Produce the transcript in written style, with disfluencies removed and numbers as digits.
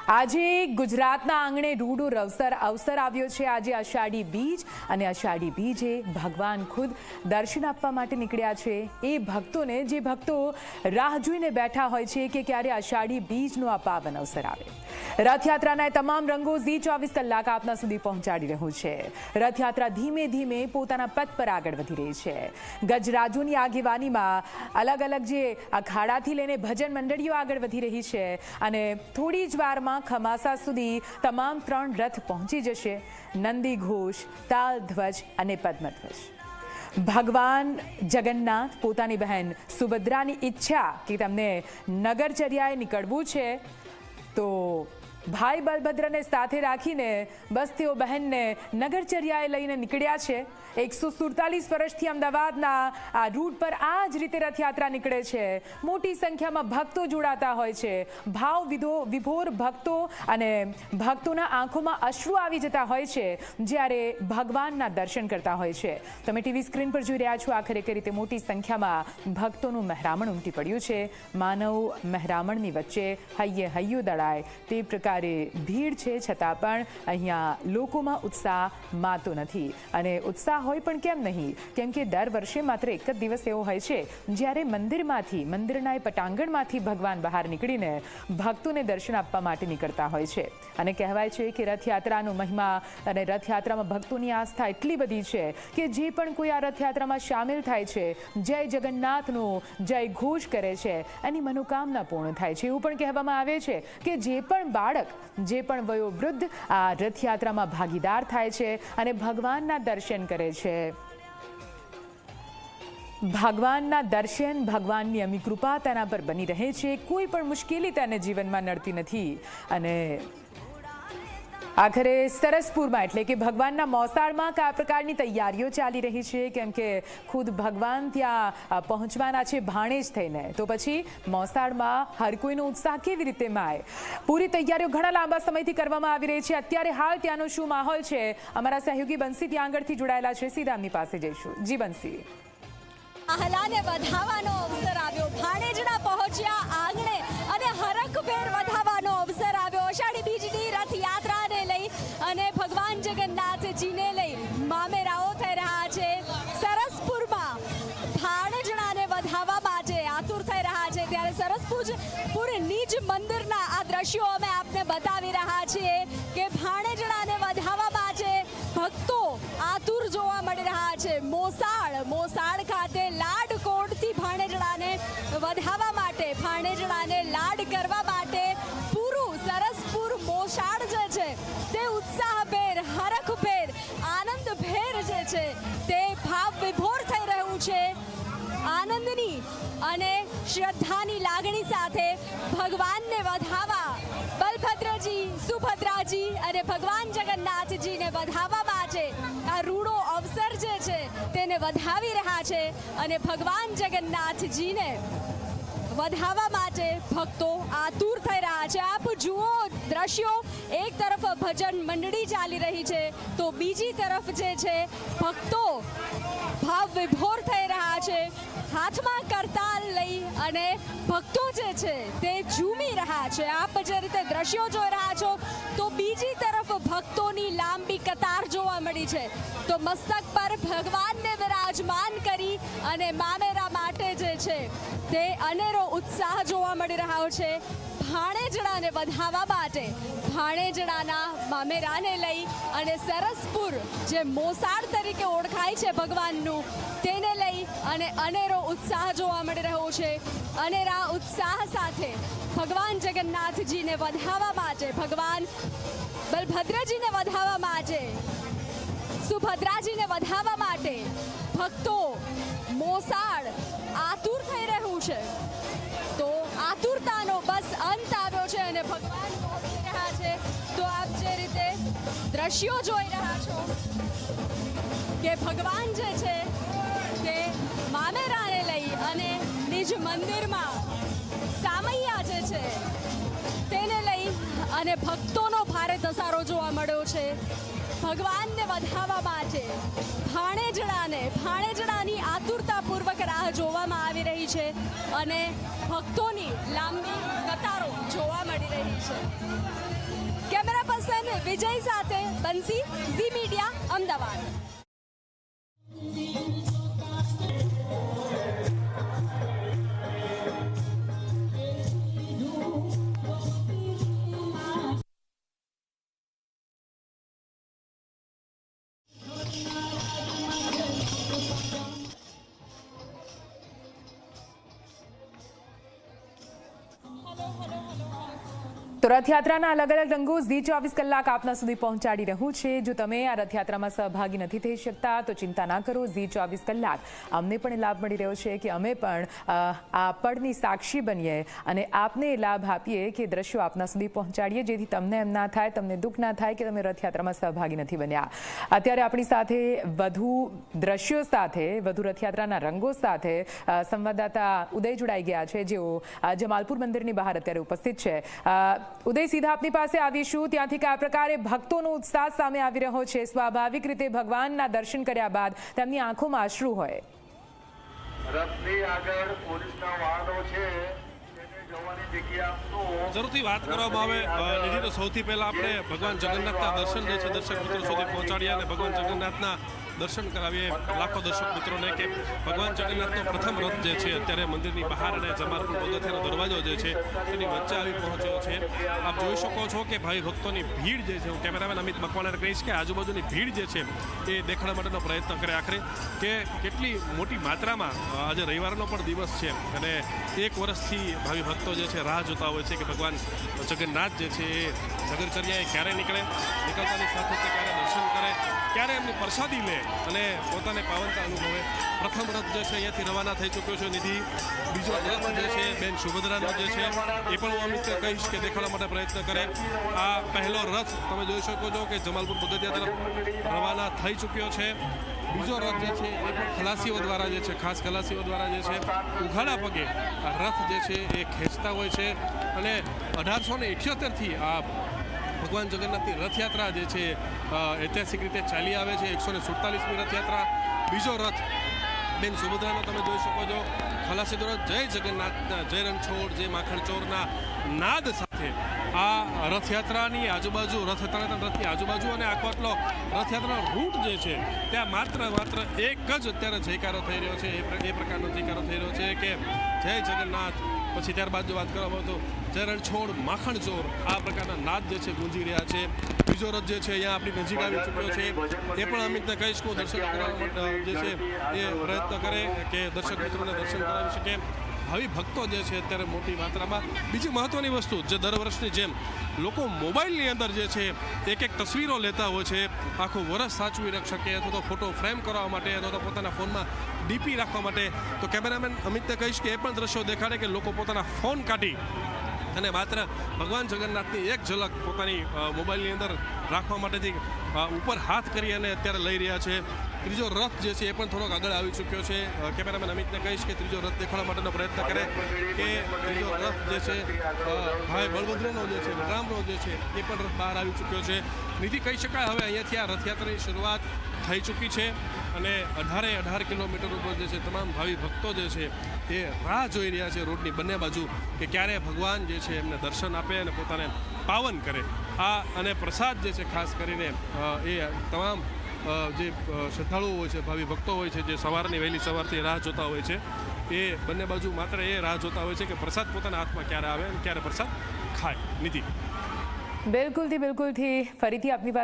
આજે ગુજરાતના આંગણે રૂડો અવસર આવ્યો છે। આજે અષાઢી બીજ અને અષાઢી બીજે ભગવાન ખુદ દર્શન આપવા માટે નીકળ્યા છે। એ ભક્તોને જે ભક્તો રાહ જોઈને બેઠા હોય છે કે ક્યારે અષાઢી બીજનો આ પાવન અવસર આવે। રથયાત્રાના તમામ રંગો ઝી 24 કલાક આપના સુધી પહોંચાડી રહ્યું છે। રથયાત્રા ધીમે ધીમે પોતાના પથ પર આગળ વધી રહી છે। ગજરાજોની આગેવાનીમાં અલગ અલગ જે અખાડાથી લઈને ભજન મંડળીઓ આગળ વધી રહી છે અને થોડી જ વારમાં ખમાસા સુધી તમામ 3 રથ પહોંચી જશે। નંદી ઘોષ, તાલ ધ્વજ અને પદ્મધ્વજ। ભગવાન જગન્નાથ પોતાની બહેન સુભદ્રાની ઈચ્છા કે તમને નગરચર્યાએ નીકળવું છે તો ભાઈ બલભદ્રને સાથે રાખીને બસ તેઓ બહેનને નગરચર્યાએ લઈને નીકળ્યા છે। 147 વર્ષથી અમદાવાદના આ રૂટ પર આ જ રીતે રથયાત્રા નીકળે છે। મોટી સંખ્યામાં ભક્તો જોડાતા હોય છે। ભાવ વિભોર ભક્તો અને ભક્તોના આંખોમાં અશ્રુ આવી જતા હોય છે જ્યારે ભગવાનના દર્શન કરતા હોય છે। તમે ટીવી સ્ક્રીન પર જોઈ રહ્યા છો, આ ખરેખર રીતે મોટી સંખ્યામાં ભક્તોનું મહેરામણ ઉમટી પડ્યું છે। માનવ મહેરામણની વચ્ચે હૈયે હૈયું દળાય તે પ્રકારે ભીડ છે, છતાં પણ અહીંયા લોકોમાં ઉત્સાહ માતો નથી। અને ઉત્સાહ હોય પણ કેમ નહીં, કેમ કે દર વર્ષે માત્ર એક જ દિવસ એવો હોય છે જ્યારે મંદિરના એ પટાંગણમાંથી ભગવાન બહાર નીકળીને ભક્તોને દર્શન આપવા માટે નીકળતા હોય છે। અને કહેવાય છે કે રથયાત્રાનો મહિમા અને રથયાત્રામાં ભક્તોની આસ્થા એટલી બધી છે કે જે પણ કોઈ આ રથયાત્રામાં સામેલ થાય છે, જય જગન્નાથનો જય ઘોષ કરે છે, એની મનોકામના પૂર્ણ થાય છે। એવું પણ કહેવામાં આવે છે કે જે પણ બાળક, જે પણ વયોવૃદ્ધ આ રથયાત્રામાં ભાગીદાર થાય છે અને ભગવાનના દર્શન કરે છે। ભગવાનના દર્શન, ભગવાનની અમી કૃપા તેના પર બની રહે છે। કોઈ પણ મુશ્કેલી તેને જીવનમાં નડતી નથી। અને આખરે સરસપુરમાં એટલે કે ભગવાનના મોસાળમાં કયા પ્રકારની તૈયારીઓ ચાલી રહી છે, કેમ કે ખુદ ભગવાન ત્યાં પહોંચવાના છે ભાણેજ થઈને, તો પછી મોસાળમાં હર કોઈનો ઉત્સાહ કેવી રીતે માય। પૂરી તૈયારીઓ ઘણા લાંબા સમયથી કરવામાં આવી રહી છે। અત્યારે હાલ ત્યાંનો શું માહોલ છે, અમારા સહયોગી બંસી ત્યાં આગળથી જોડાયેલા છે, સીધા એમની પાસે જઈશું। જી બંસી। આહલાને વધાવવાનો અવસર આવ્યો, ભાણેજના પહોંચ્યા આંગણે અને હરખભેર વધાવવાનો અવસર આવ્યો। અષાઢી બીજની રથયાત્રાને લઈ અને ભગવાન જગન્નાથજીને લઈ મામેરાઓ થઈ રહ્યા છે। સરસપુરમાં ભાણેજણાને વધાવવા માટે આતુર થઈ રહ્યા છે, ત્યારે સરસપુર નિજ મંદિરના આ દ્રશ્યો અમે આપને બતાવી રહ્યા છીએ કે ભાણેજણાને વધાવવા માટે ભક્તો આતુર જોવા મળી રહ્યા છે। મોસાળ ખાતે લાડકોટથી ભાણેજણાને વધાવવા માટે, ભાણેજણાને લાડ કરવા માટે પૂરું સરસપુર મોસાળ જે છે તે ઉત્સાહભેર, હરખભેર, આનંદભેર જે છે તે ભાવ વિભોર થઈ રહ્યું છે। આનંદની અને શ્રદ્ધાની લાગણી સાથે ભગવાનને વધાવવા બલભદ્રજી, સુભદ્રાજી અને ભગવાન જગન્નાથજીને વધાવવા માટે આ રૂડો અવસર જે છે તેને વધાવી રહ્યા છે। અને ભગવાન જગન્નાથજીને વધાવવા માટે ભક્તો આતુર થઈ રહ્યા છે। આપ જુઓ દ્રશ્યો, એક તરફ ભજન મંડળી ચાલી રહી છે તો બીજી તરફ જે છે ભક્તો ભાવ વિભોર થઈ રહ્યા છે। હાથમાં કરતાલ લઈ અને ભક્તો જે છે તે ઝૂમી રહ્યા છે। આપ જે રીતે દ્રશ્યો જોઈ રહ્યા છો તો બીજી તરફ ભક્તોની લાંબી કતાર જોવા મળી છે, તો મસ્તક પર ભગવાનને વિરાજમાન કરી અને મામેરા માટે જે છે તે અનેરો ઉત્સાહ જોવા મળી રહ્યો છે। ભાણેજણાને વધાવવા માટે ભાણેજણાના મામેરાને લઈ અને સરસપુર જે મોસાળ તરીકે ઓળખાય છે ભગવાનનું, તેને લઈ અને અનેરો ઉત્સાહ જોવા મળી રહ્યો છે। અનેરા ઉત્સાહ સાથે ભગવાન જગન્નાથજીને વધાવવા માટે, ભગવાન બલભદ્રજીને વધાવવા માટે, સુભદ્રાજીને વધાવવા માટે ભક્તો મોસાળ આતુર થઈ રહ્યું છે। તો આતુરતાનો બસ અંત આવ્યો છે અને ભગવાન પહોંચી રહ્યા છે। તો આપ જે રીતે દ્રશ્યો જોઈ રહ્યા છો કે ભગવાન જે છે તે મામેરાને લઈ અને નિજ મંદિરમાં સામૈયા જે છે તેને લઈ અને ભક્તોનો ભારે ધસારો જોવા મળ્યો છે। ભગવાનને વધાવવા માટે ભાણેજડાની આતુરતાપૂર્વક રાહ જોવામાં આવી રહી છે અને ભક્તોની લાંબી કતારો જોવા મળી રહી છે. કેમેરા પર્સન વિજય સાથે બંસી, ઝી મીડિયા, અમદાવાદ. તો રથયાત્રાના અલગ અલગ રંગો ઝી 24 કલાક આપના સુધી પહોંચાડી રહ્યું છે. જો તમે આ રથયાત્રામાં સહભાગી નથી થઈ શકતા તો ચિંતા ના કરો, ઝી 24 કલાક અમને પણ લાભ મળી રહ્યો છે કે અમે પણ આ પળની સાક્ષી બનીએ અને આપને લાભ આપીએ કે દ્રશ્યો આપના સુધી પહોંચાડીએ, જેથી તમને એમ ના થાય, તમને દુઃખ ના થાય કે તમે રથયાત્રામાં સહભાગી નથી બન્યા. અત્યારે આપણી સાથે વધુ દ્રશ્યો સાથે, વધુ રથયાત્રાના રંગો સાથે સંવાદદાતા ઉદય જોડાઈ ગયા છે, જેઓ જમાલપુર મંદિરની બહાર અત્યારે ઉપસ્થિત છે. ઉદય, સીધા આપની પાસે આવીશું. ત્યાંથી કયા પ્રકારે ભક્તોનો ઉત્સાહ સામે આવી રહ્યો છે? સ્વાભાવિક રીતે ભગવાનના દર્શન કર્યા બાદ તેમની આંખોમાં અશ્રુ હોય. રથની આગળ પોલીસના વાહનો છે, તેને જોવાની જગ્યા આપતો. જરૂરથી વાત કરવામાં આવે નિધિ, તો સૌથી પહેલા આપણે ભગવાન જગન્નાથના દર્શન જે છે દર્શક મિત્રો સુધી પહોંચાડીએ અને ભગવાન જગન્નાથના દર્શન કરાવીએ લાખો દર્શક મિત્રોને કે ભગવાન જગન્નાથનો પ્રથમ રથ જે છે અત્યારે મંદિરની બહાર અને જમાલપુર પગથિયાનો દરવાજો જે છે તેની વચ્ચે આવી પહોંચ્યો છે. આપ જોઈ શકો છો કે ભાવિ ભક્તોની ભીડ જે છે, હું કેમેરામેન અમિત મકવાણાને કહીશ કે આજુબાજુની ભીડ જે છે એ દેખાડવા માટેનો પ્રયત્ન કરે આખરે કે કેટલી મોટી માત્રામાં. આજે રવિવારનો પણ દિવસ છે અને એક વર્ષથી ભાવિ ભક્તો જે છે રાહ જોતા હોય છે કે ભગવાન જગન્નાથ જે છે એ નગરચર્યાએ ક્યારે નીકળતાની સાથે ક્યારે દર્શન કરે, ક્યારે એમની પ્રસાદી લે અને પોતાને પાવનતા અનુભવે. પ્રથમ રથ જે છે અહીંયાથી રવાના થઈ ચૂક્યો છે નિધિ. બીજો રથ જે છે બેન સુભદ્રાનો જે છે એ પણ હું અમિત કહીશ કે દેખાડવા માટે પ્રયત્ન કરે. આ પહેલો રથ તમે જોઈ શકો છો કે જમાલપુર પગથિયા તરફ રવાના થઈ ચૂક્યો છે. બીજો રથ જે છે એ પણ ખલાસીઓ દ્વારા જે છે, ખાસ ખલાસીઓ દ્વારા જે છે ઉઘાડા પગે આ રથ જે છે એ ખેંચતા હોય છે અને 1878થી આ ભગવાન જગન્નાથની રથયાત્રા જે છે ઐતિહાસિક રીતે ચાલી આવે છે. 147મી રથયાત્રા. બીજો રથ બેન સુભદ્રાનો તમે જોઈ શકો છો ખલાસી દ્વારા જય જગન્નાથ, જય રણછોડ, જય માખણચોરના નાદ સાથે આ રથયાત્રાની આજુબાજુ, રથની આજુબાજુ અને આખો આટલો રથયાત્રાનો રૂટ જે છે ત્યાં માત્ર એક જ અત્યારે જયકારો થઈ રહ્યો છે. એ પ્રકારનો જયકારો થઈ રહ્યો છે કે જય જગન્નાથ. પછી ત્યારબાદ જો વાત કરવામાં આવે તો જય રણછોડ, માખણચોર, આ પ્રકારના નાદ જે છે ગુંજી રહ્યા છે. બીજો રથ જે છે અહીંયા આપણી નજીક આવી ચૂક્યો છે. એ પણ અમિતને કહીશ કે દર્શન કરવા માટે જે છે એ પ્રયત્ન કરે કે દર્શક મિત્રોને દર્શન કરાવી શકે. ભાવિ ભક્તો જે છે અત્યારે મોટી માત્રામાં. બીજી મહત્વની વસ્તુ જે દર વર્ષની જેમ લોકો મોબાઈલની અંદર જે છે એક તસવીરો લેતા હોય છે, આખું વર્ષ સાચવી શકે અથવા તો ફોટો ફ્રેમ કરવા માટે અથવા તો પોતાના ફોનમાં ડીપી રાખવા માટે. તો કેમેરામેન અમિતને કહીશ કે એ પણ દ્રશ્યો દેખાડે કે લોકો પોતાના ફોન કાઢી અને માત્ર ભગવાન જગન્નાથની એક ઝલક પોતાની મોબાઈલની અંદર રાખવા માટેથી ઉપર હાથ કરી અને અત્યારે લઈ રહ્યા છે. ત્રીજો રથ જે છે એ પણ થોડોક આગળ આવી ચૂક્યો છે. કેમેરામેન અમિતને કહીશ કે ત્રીજો રથ દેખાડવા માટેનો પ્રયત્ન કરે કે ત્રીજો રથ જે છે ભાઈ બળભદ્રનો જે છે, બલરામનો જે છે એ પણ રથ બહાર આવી ચૂક્યો છે. નિધિ કહી શકાય હવે અહીંયાથી આ રથયાત્રાની શરૂઆત થઈ ચૂકી છે અને 18 કિલોમીટર ઉપર જે છે તમામ ભાવિ ભક્તો જે છે એ રાહ જોઈ રહ્યા છે રોડની બંને બાજુ કે ક્યારે ભગવાન જે છે એમને દર્શન આપે અને પોતાને પાવન કરે. આ અને પ્રસાદ જે છે ખાસ કરીને એ તમામ જે શ્રદ્ધાળુઓ હોય છે, ભાવિ ભક્તો હોય છે, જે સવારની વહેલી સવારથી રાહ જોતા હોય છે, એ બંને બાજુ માત્ર એ રાહ જોતા હોય છે કે પ્રસાદ પોતાના હાથમાં ક્યારે આવે અને ક્યારે પ્રસાદ ખાય. નિધિ, બિલકુલથી ફરીથી આપની પાસે